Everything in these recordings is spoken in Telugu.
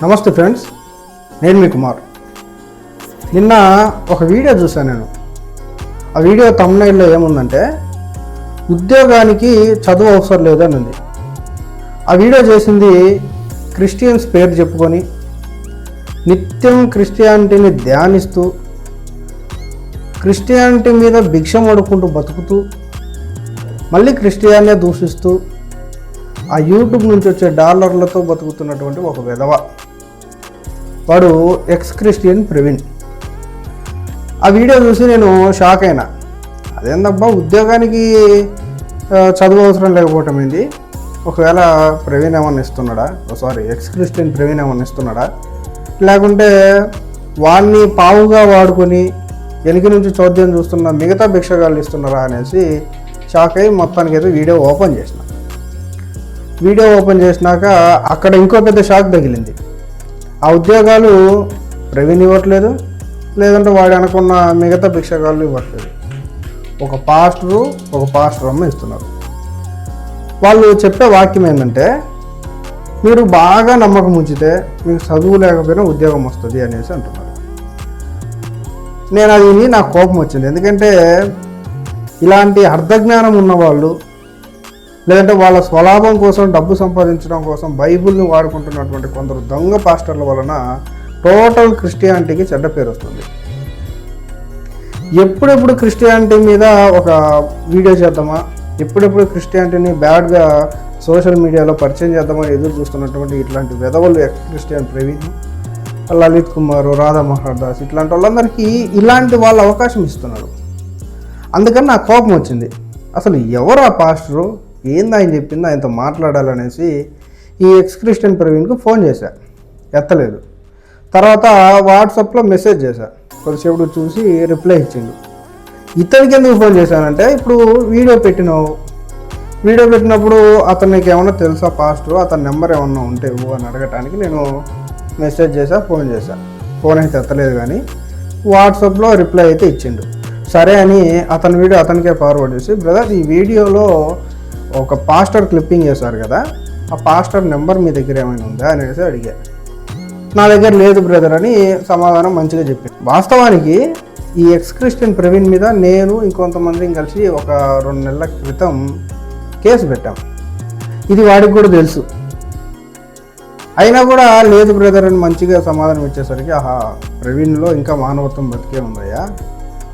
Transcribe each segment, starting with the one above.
నమస్తే ఫ్రెండ్స్, నేను మీ కుమార్. నిన్న ఒక వీడియో చూశాను నేను. ఆ వీడియో థంబ్నెయిల్లో ఏముందంటే ఉద్యోగానికి చదువు అవసరం లేదని ఉంది. ఆ వీడియో చేసింది క్రిస్టియన్స్ పేరు చెప్పుకొని నిత్యం క్రిస్టియానిటీని ధ్యానిస్తూ క్రిస్టియానిటీ మీద భిక్షం అడుక్కుంటూ బతుకుతూ మళ్ళీ క్రిస్టియాన్నే దూషిస్తూ ఆ యూట్యూబ్ నుంచి వచ్చే డాలర్లతో బతుకుతున్నటువంటి ఒక విధవ. వాడు ఎక్స్ క్రిస్టియన్ ప్రవీణ్. ఆ వీడియో చూసి నేను షాక్ అయినా. అదేందబ్బా, ఉద్యోగానికి చదువు అవసరం లేకపోవటం ఏంది? ఒకవేళ ప్రవీణ్ ఏమన్నా ఇస్తున్నాడా, ఎక్స్ క్రిస్టియన్ ప్రవీణ్ ఏమన్నా ఇస్తున్నాడా, లేకుంటే వాడిని పావుగా వాడుకొని వెనక నుంచి చోద్యం చూస్తున్న మిగతా భిక్షగాళ్ళు ఇస్తున్నారా అనేసి షాక్ అయ్యి మొత్తానికి అయితే వీడియో ఓపెన్ చేసిన. వీడియో ఓపెన్ చేసినాక అక్కడ ఇంకో పెద్ద షాక్ తగిలింది. ఆ ఉద్యోగాలు ప్రవీణ్ ఇవ్వట్లేదు, లేదంటే వాడు అనుకున్న మిగతా భిక్షగాళ్ళు ఇవ్వట్లేదు. ఒక పాస్టర్ అమ్మ ఇస్తున్నారు. వాళ్ళు చెప్పే వాక్యం ఏంటంటే, మీరు బాగా నమ్మకం ఉంచితే మీకు చదువు లేకపోయినా ఉద్యోగం వస్తుంది అనేసి అంటున్నారు. నేను అది విని నాకు కోపం వచ్చింది. ఎందుకంటే ఇలాంటి అర్ధజ్ఞానం ఉన్నవాళ్ళు, లేదంటే వాళ్ళ స్వలాభం కోసం డబ్బు సంపాదించడం కోసం బైబిల్ని వాడుకుంటున్నటువంటి కొందరు దొంగ పాస్టర్ల వలన టోటల్ క్రిస్టియానిటీకి చెడ్డ పేరు వస్తుంది. ఎప్పుడెప్పుడు క్రిస్టియానిటీ మీద ఒక వీడియో చేద్దామా, ఎప్పుడెప్పుడు క్రిస్టియానిటీని బ్యాడ్గా సోషల్ మీడియాలో పరిచయం చేద్దామని ఎదురు చూస్తున్నటువంటి ఇట్లాంటి వెధవలు ఎక్స్ క్రిస్టియన్ ప్రవీణ్, లలిత్ కుమార్, రాధా మహాదాస్, ఇట్లాంటి వాళ్ళందరికీ ఇలాంటి వాళ్ళు అవకాశం ఇస్తున్నారు. అందుకని నాకు కోపం వచ్చింది. అసలు ఎవరు ఆ పాస్టరు, ఏంది ఆయన చెప్పింది, ఆయనతో మాట్లాడాలనేసి ఈ ఎక్స్ క్రిస్టియన్ ప్రవీణ్కు ఫోన్ చేశా. ఎత్తలేదు. తర్వాత వాట్సాప్లో మెసేజ్ చేశా. కొద్దిసేపు చూసి రిప్లై ఇచ్చిండు. ఇతనికి ఎందుకు ఫోన్ చేశానంటే, ఇప్పుడు వీడియో పెట్టినప్పుడు అతనికి ఏమన్నా తెలుసా పాస్టర్, అతని నెంబర్ ఏమన్నా ఉంటే ఇవ్వు అని అడగటానికి నేను మెసేజ్ చేశా, ఫోన్ చేశా. ఫోన్ అయితే ఎత్తలేదు, కానీ వాట్సాప్లో రిప్లై అయితే ఇచ్చిండు. సరే అని అతని వీడియో అతనికే ఫార్వర్డ్ చేసి, బ్రదర్ ఈ వీడియోలో ఒక పాస్టర్ క్లిప్పింగ్ చేశారు కదా, ఆ పాస్టర్ నెంబర్ మీ దగ్గర ఏమైనా ఉందా అనేసి అడిగా. నా దగ్గర లేదు బ్రదర్ అని సమాధానం మంచిగా చెప్పింది. వాస్తవానికి ఈ ఎక్స్ క్రిస్టియన్ ప్రవీణ్ మీద నేను ఇంకొంతమంది కలిసి ఒక 2 నెలల క్రితం కేసు పెట్టాం. ఇది వాడికి కూడా తెలుసు. అయినా కూడా లేదు బ్రదర్ అని మంచిగా సమాధానం ఇచ్చేసరికి, ప్రవీణ్లో ఇంకా మానవత్వం బతికే ఉందయ్యా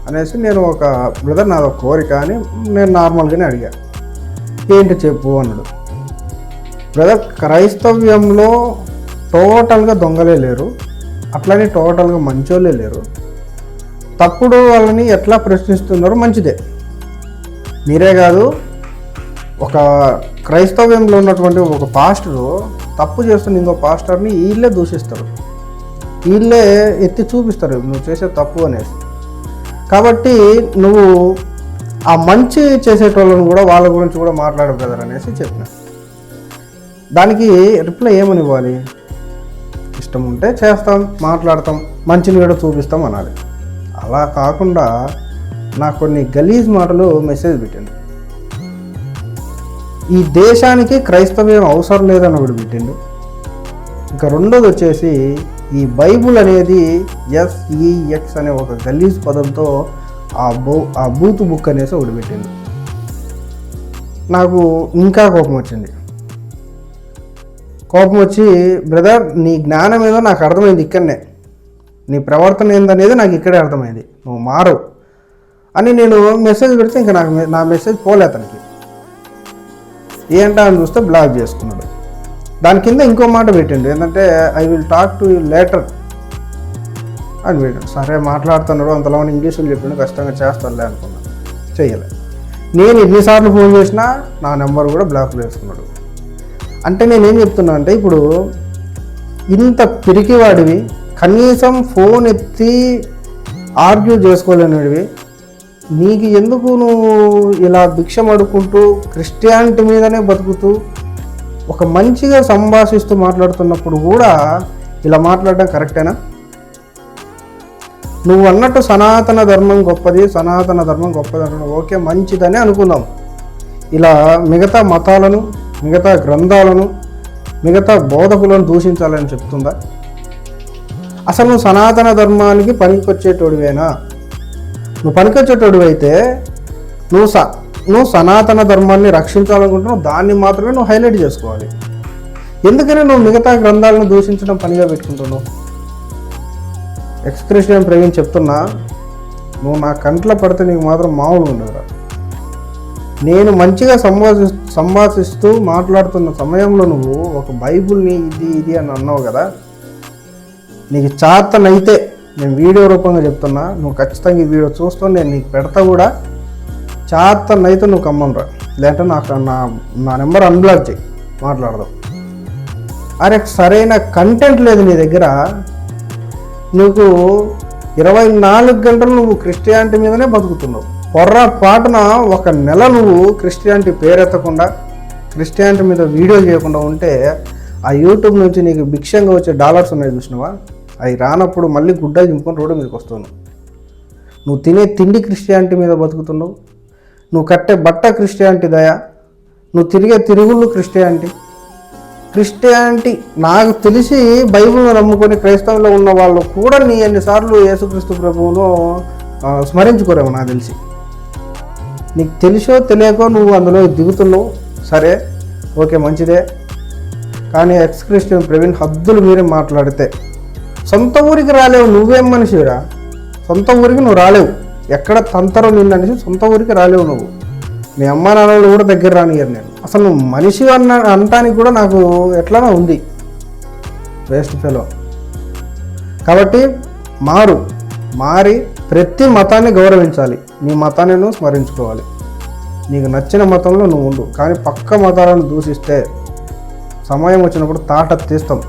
అనేసి నేను ఒక బ్రదర్ నాది ఒక కోరిక అని నేను నార్మల్గానే అడిగా. ఏంటి చెప్పు అన్నాడు. బ్రదర్, క్రైస్తవ్యంలో టోటల్గా దొంగలే లేరు, అట్లనే టోటల్గా మంచోళ్ళే లేరు. తప్పుడు వాళ్ళని ఎట్లా ప్రశ్నిస్తున్నారో మంచిదే. మీరే కాదు, ఒక క్రైస్తవ్యంలో ఉన్నటువంటి ఒక పాస్టరు తప్పు చేస్తున్న ఇంకో పాస్టర్ని వీళ్ళే దూషిస్తారు, వీళ్ళే ఎత్తి చూపిస్తారు నువ్వు చేసే తప్పు అనేసి. కాబట్టి నువ్వు ఆ మంచి చేసేటోళ్ళను కూడా వాళ్ళ గురించి కూడా మాట్లాడవు బ్రదర్ అనేసి చెప్పిన. దానికి రిప్లై ఏమని ఇవ్వాలి? ఇష్టం ఉంటే చేస్తాం, మాట్లాడతాం, మంచిని కూడా చూపిస్తాం అనాలి. అలా కాకుండా నాకు కొన్ని గలీజ్ మాటలు మెసేజ్ పెట్టిండు. ఈ దేశానికి క్రైస్తవ్యం అవసరం లేదని ఒకటి పెట్టిండు. ఇంకా రెండోది వచ్చేసి ఈ బైబుల్ అనేది SEX అనే ఒక గలీజ్ పదంతో ఆ బూతు బుక్ అనేసి ఒకటి పెట్టిండు. నాకు ఇంకా కోపం వచ్చింది. కోపం వచ్చి, బ్రదర్ నీ జ్ఞానం ఏదో నాకు అర్థమైంది ఇక్కడనే, నీ ప్రవర్తన ఏందనేది నాకు ఇక్కడే అర్థమైంది, నువ్వు మారవు అని నేను మెసేజ్ పెడితే ఇంకా నా మెసేజ్ పోలే అతనికి. ఏంటా అని చూస్తే బ్లాక్ చేసుకున్నాడు. దాని కింద ఇంకో మాట పెట్టిండు, ఏంటంటే I will talk to you later అని పెట్టాడు. సరే మాట్లాడుతున్నాడు, అంతలో ఇంగ్లీష్లో చెప్పిండు, కష్టంగా చేస్తానులే అనుకున్నాను. చెయ్యలే. నేను ఎన్నిసార్లు ఫోన్ చేసినా నా నెంబర్ కూడా బ్లాక్లో వేసుకున్నాడు. అంటే నేనేం చెప్తున్నా అంటే, ఇప్పుడు ఇంత పిరికివాడివి, కనీసం ఫోన్ ఎత్తి ఆర్గ్యూ చేసుకోలేనివి, నీకు ఎందుకు నువ్వు ఇలా భిక్షం అడుక్కుంటూ క్రిస్టియానిటీ మీదనే బతుకుతూ ఒక మంచిగా సంభాషిస్తూ మాట్లాడుతున్నప్పుడు కూడా ఇలా మాట్లాడడం కరెక్టేనా? నువ్వు అన్నట్టు సనాతన ధర్మం గొప్పది అన్న ఓకే, మంచిదని అనుకుందాం. ఇలా మిగతా మతాలను, మిగతా గ్రంథాలను మిగతా బోధకులను దూషించాలని చెప్తుందా? అసలు నువ్వు సనాతన ధర్మానికి పనికొచ్చేటోడివేనా? నువ్వు పనికొచ్చేటోడివి అయితే నువ్వు సనాతన ధర్మాన్ని రక్షించాలనుకుంటున్నావు, దాన్ని మాత్రమే నువ్వు హైలైట్ చేసుకోవాలి. ఎందుకని నువ్వు మిగతా గ్రంథాలను దూషించడం పనిగా పెట్టుకుంటున్నావు? ఎక్స్ క్రిస్టియన్ ప్రవీణ్ చెప్తున్నా, నువ్వు నా కంట్లో పడితే నీకు మాత్రం మామూలు ఉండదురా. నేను మంచిగా సంభాషిస్తూ మాట్లాడుతున్న సమయంలో నువ్వు ఒక బైబుల్ని ఇది అని అన్నావు కదా. నీకు చాతనైతే నేను వీడియో రూపంగా చెప్తున్నా, నువ్వు ఖచ్చితంగా ఈ వీడియో చూస్తూ నేను నీకు పెడతా కూడా. చాతనైతే నువ్వు కమ్మనరా, లేదంటే నాకు నా నెంబర్ అన్బ్లాక్ చేయి, మాట్లాడదాం. అరే సరైన కంటెంట్ లేదు నీ దగ్గర. నీకు 24 గంటలు నువ్వు క్రిస్టియానిటీ మీదనే బతుకుతున్నావు. పొర్రపాటున ఒక నెల నువ్వు క్రిస్టియానిటీ పేరెత్తకుండా, క్రిస్టియానిటీ మీద వీడియోలు చేయకుండా ఉంటే ఆ యూట్యూబ్ నుంచి నీకు భిక్షంగా వచ్చే డాలర్స్ ఉన్నాయి చూసినావా, అవి రానప్పుడు మళ్ళీ గుడ్డలు చింపుకొని రోడ్డు మీదకి వస్తున్నావు. నువ్వు తినే తిండి క్రిస్టియానిటీ మీద బతుకుతున్నావు, నువ్వు కట్టే బట్ట క్రిస్టియానిటీ దయా, నువ్వు తిరిగే తిరుగుళ్ళు క్రిస్టియానిటీ. నాకు తెలిసి బైబిల్ను నమ్ముకొని క్రైస్తవంలో ఉన్న వాళ్ళు కూడా నీ ఎన్నిసార్లు యేసుక్రీస్తు ప్రభువును స్మరించుకోరేమో నాకు తెలిసి. నీకు తెలిసో తెలియకో నువ్వు అందులో దిగుతున్నావు. సరే, ఓకే, మంచిదే. కానీ ఎక్స్ క్రిస్టియన్ ప్రవీణ్ హద్దులు మీరే మాట్లాడితే సొంత ఊరికి రాలేవు. నువ్వేం మనిషిరా? సొంత ఊరికి నువ్వు రాలేవు. ఎక్కడ తంతరో నిన్ననేసి సొంత ఊరికి రాలేవు నువ్వు. మీ అమ్మ నాన్నలు కూడా దగ్గర రానియరు. నేను అసలు నువ్వు మనిషి అనటానికి కూడా నాకు ఎట్లానో ఉంది, వేస్ట్ ఫెలో. కాబట్టి మారి ప్రతి మతాన్ని గౌరవించాలి. నీ మతాన్ని నువ్వు స్మరించుకోవాలి. నీకు నచ్చిన మతంలో నువ్వు ఉండు, కానీ పక్క మతాలను దూషిస్తే సమయం వచ్చినప్పుడు తాట తీస్తాం.